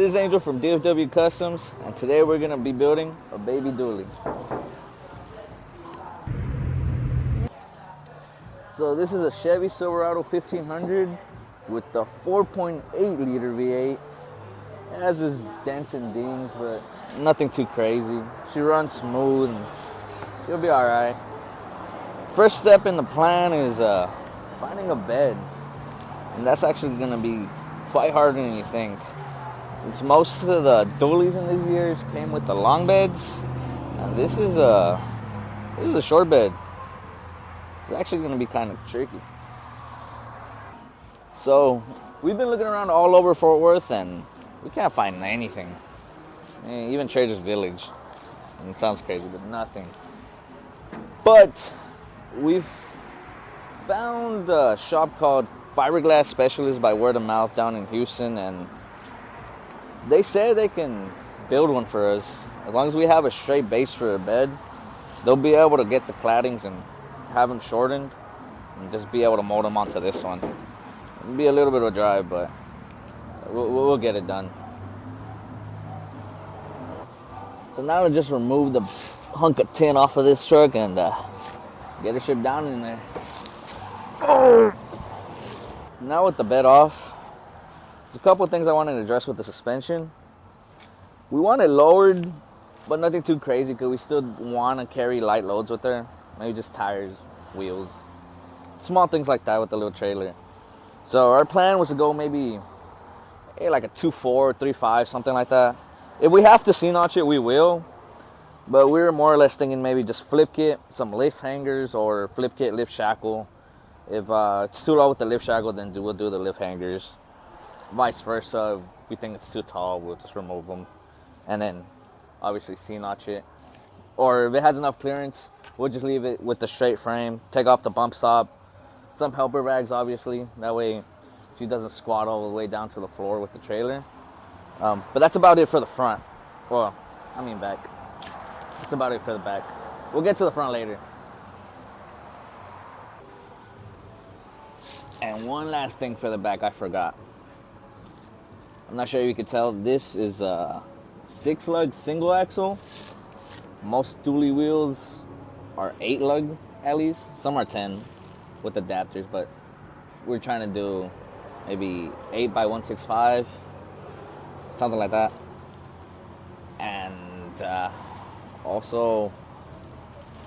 This is Angel from DFW Customs, and today we're going to be building a baby dually. So this is a Chevy Silverado 1500 with the 4.8 liter V8. It has its dents and dings, but nothing too crazy. She runs smooth and you'll be alright. First step in the plan is finding a bed, and that's actually going to be quite harder than you think. Since most of the dualies in these years came with the long beds, and this is a short bed. It's actually going to be kind of tricky. So we've been looking around all over Fort Worth, and we can't find anything. Even Trader's Village. And it sounds crazy, but nothing. But we've found a shop called Fiberglass Specialist by word of mouth down in Houston, and they say they can build one for us. As long as we have a straight base for a bed, they'll be able to get the claddings and have them shortened and just be able to mold them onto this one. It'll be a little bit of a drive, but we'll get it done. So now to just remove the hunk of tin off of this truck and get it shipped down in there. Now with the bed off, there's a couple of things I wanted to address with the suspension. We want it lowered, but nothing too crazy because we still want to carry light loads with her. Maybe just tires, wheels, small things like that with the little trailer. So our plan was to go maybe like a 2.4, 3.5, something like that. If we have to C-notch it, we will. But we were more or less thinking maybe just flip kit, some lift hangers, or flip kit, lift shackle. If it's too low with the lift shackle, then we'll do the lift hangers. Vice versa, if we think it's too tall, we'll just remove them. And then obviously C-notch it. Or if it has enough clearance, we'll just leave it with the straight frame. Take off the bump stop. Some helper bags, obviously. That way she doesn't squat all the way down to the floor with the trailer. But that's about it for the front. Well, I mean back. That's about it for the back. We'll get to the front later. And one last thing for the back I forgot. I'm not sure if you can tell, this is a 6-lug single axle. Most dually wheels are 8-lug at least. Some are 10 with adapters, but we're trying to do maybe 8x165, something like that. And also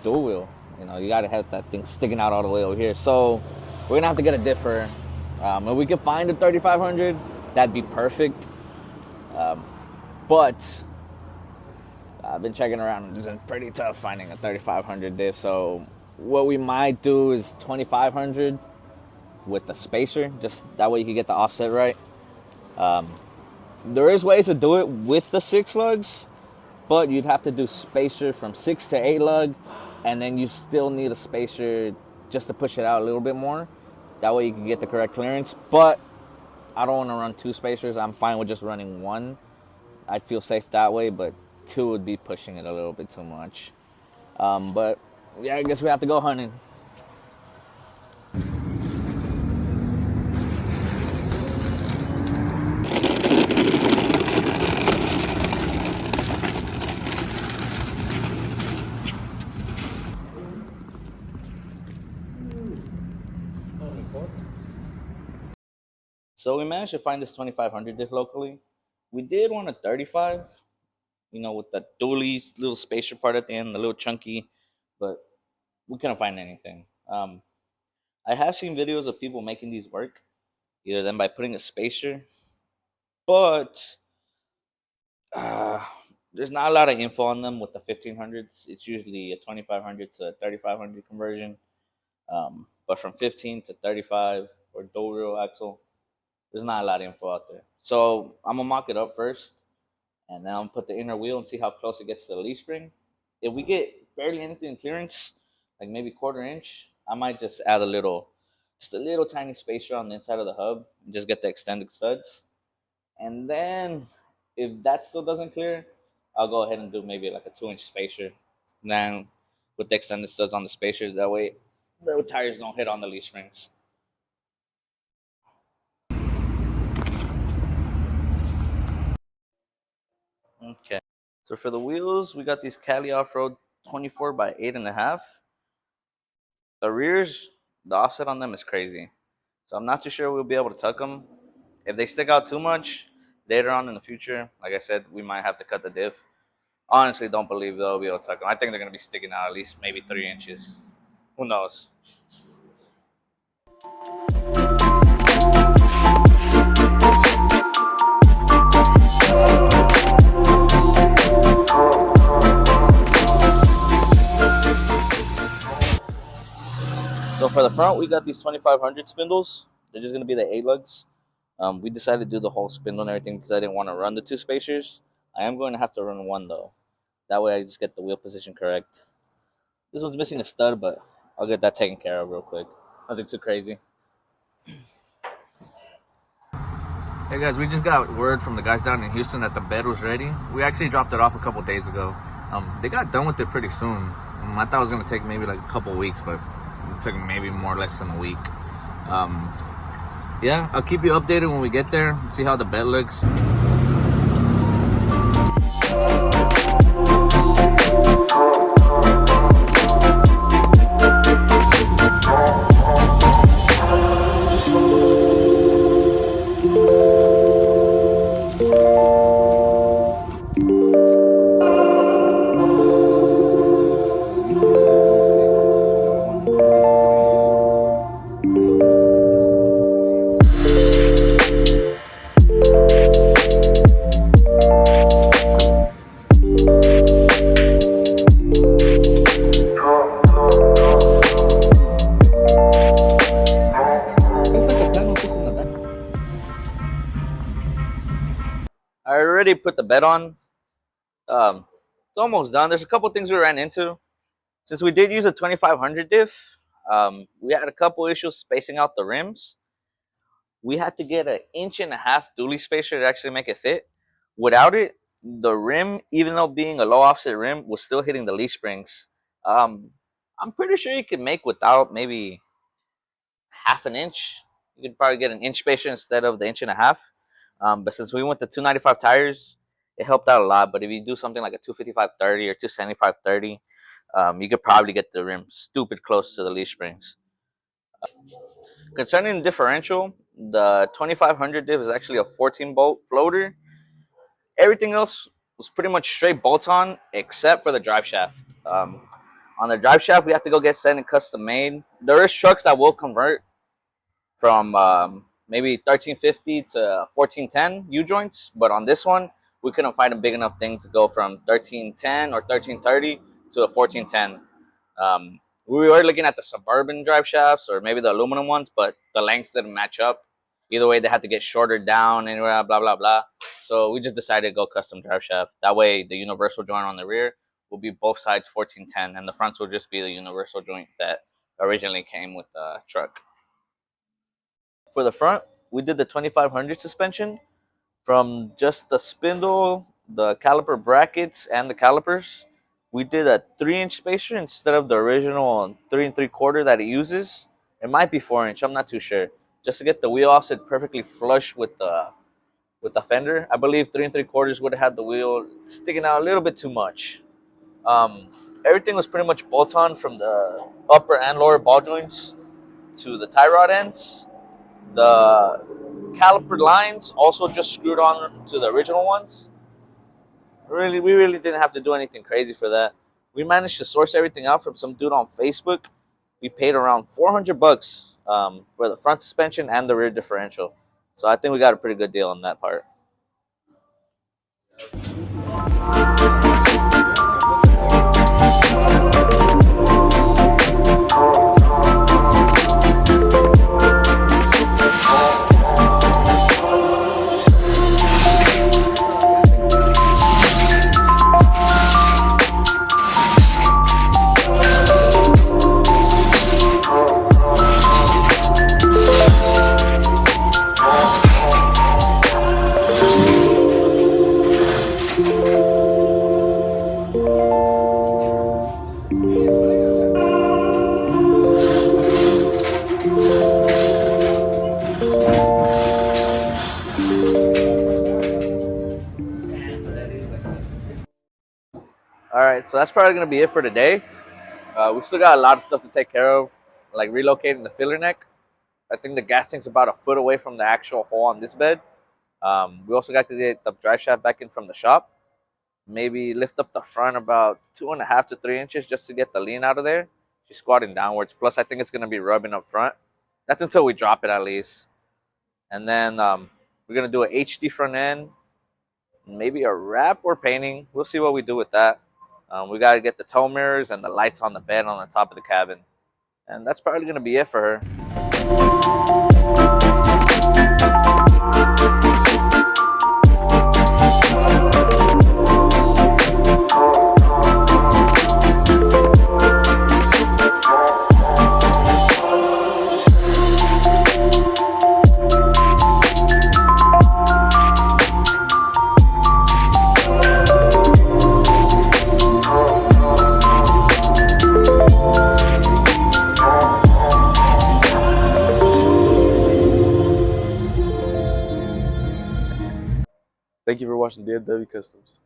dual wheel. You gotta have that thing sticking out all the way over here. So we're gonna have to get a differ. If we can find a 3500, that'd be perfect. But I've been checking around. It's been pretty tough finding a 3500 diff. So what we might do is 2500 with the spacer. Just that way you can get the offset right. There is ways to do it with the 6 lugs, but you'd have to do spacer from 6 to 8 lug, and then you still need a spacer just to push it out a little bit more. That way you can get the correct clearance. But I don't want to run 2 spacers. I'm fine with just running 1. I'd feel safe that way, but 2 would be pushing it a little bit too much. But yeah, I guess we have to go hunting. So we managed to find this 2500 diff locally. We did want a 35, with the dually little spacer part at the end, the little chunky, but we couldn't find anything. I have seen videos of people making these work, either them by putting a spacer, but there's not a lot of info on them with the 1500s. It's usually a 2500 to 3500 conversion, but from 15 to 35 or dual reel axle, there's not a lot of info out there. So I'm gonna mock it up first, and then I'll put the inner wheel and see how close it gets to the leaf spring. If we get barely anything in clearance, like maybe 1/4 inch, I might just add a little tiny spacer on the inside of the hub and just get the extended studs. And then if that still doesn't clear, I'll go ahead and do maybe like a 2-inch spacer. Then with the extended studs on the spacers, that way the tires don't hit on the leaf springs. Okay. So for the wheels, we got these Cali Off-Road 24 by 8.5. The rears, the offset on them is crazy. So I'm not too sure we'll be able to tuck them. If they stick out too much later on in the future, like I said, we might have to cut the diff. Honestly, don't believe they'll be able to tuck them. I think they're going to be sticking out at least maybe 3 inches. Who knows? So for the front, we got these 2500 spindles. They're just going to be the A-lugs. We decided to do the whole spindle and everything because I didn't want to run the 2 spacers. I am going to have to run one though. That way I just get the wheel position correct. This one's missing a stud, but I'll get that taken care of real quick. Nothing too crazy. Hey guys, we just got word from the guys down in Houston that the bed was ready. We actually dropped it off a couple days ago. They got done with it pretty soon. I thought it was going to take maybe like a couple weeks, but it took maybe more or less than a week. Yeah, I'll keep you updated when we get there, see how the bed looks. I already put the bed on. It's almost done. There's a couple things we ran into. Since we did use a 2500 diff, we had a couple issues spacing out the rims. We had to get an 1.5-inch dually spacer to actually make it fit. Without it, the rim, even though being a low offset rim, was still hitting the leaf springs. I'm pretty sure you can make without maybe 1/2 inch. You could probably get an inch spacer instead of the 1.5 inch. But since we went to 295 tires, it helped out a lot. But if you do something like a 255/30 or 275/30, you could probably get the rim stupid close to the leaf springs. Concerning the differential, the 2500 diff is actually a 14-bolt floater. Everything else was pretty much straight bolt-on except for the drive shaft. On the drive shaft, we have to go get sent and custom made. There is trucks that will convert from maybe 1350 to 1410 U-joints, but on this one, we couldn't find a big enough thing to go from 1310 or 1330 to a 1410. We were looking at the Suburban drive shafts or maybe the aluminum ones, but the lengths didn't match up. Either way, they had to get shorter down and blah, blah, blah. So we just decided to go custom drive shaft. That way, the universal joint on the rear will be both sides 1410, and the fronts will just be the universal joint that originally came with the truck. For the front, we did the 2500 suspension from just the spindle, the caliper brackets, and the calipers. We did a 3-inch spacer instead of the original 3 3/4 that it uses. It might be 4-inch, I'm not too sure. Just to get the wheel offset perfectly flush with the fender. I believe 3 3/4 would have had the wheel sticking out a little bit too much. Everything was pretty much bolt-on from the upper and lower ball joints to the tie rod ends. The caliper lines also just screwed on to the original ones. We really didn't have to do anything crazy for that. We managed to source everything out from some dude on Facebook. We paid around $400 for the front suspension and the rear differential. So I think we got a pretty good deal on that part. All right, so that's probably gonna be it for today. We still got a lot of stuff to take care of, like relocating the filler neck. I think the gas tank's about a foot away from the actual hole on this bed. We also got to get the drive shaft back in from the shop. Maybe lift up the front about 2.5 to 3 inches just to get the lean out of there. She's squatting downwards. Plus, I think it's gonna be rubbing up front. That's until we drop it at least. And then we're gonna do an HD front end, maybe a wrap or painting. We'll see what we do with that. We gotta get the tow mirrors and the lights on the bed on the top of the cabin. And that's probably gonna be it for her. Thank you for watching DFW Customs.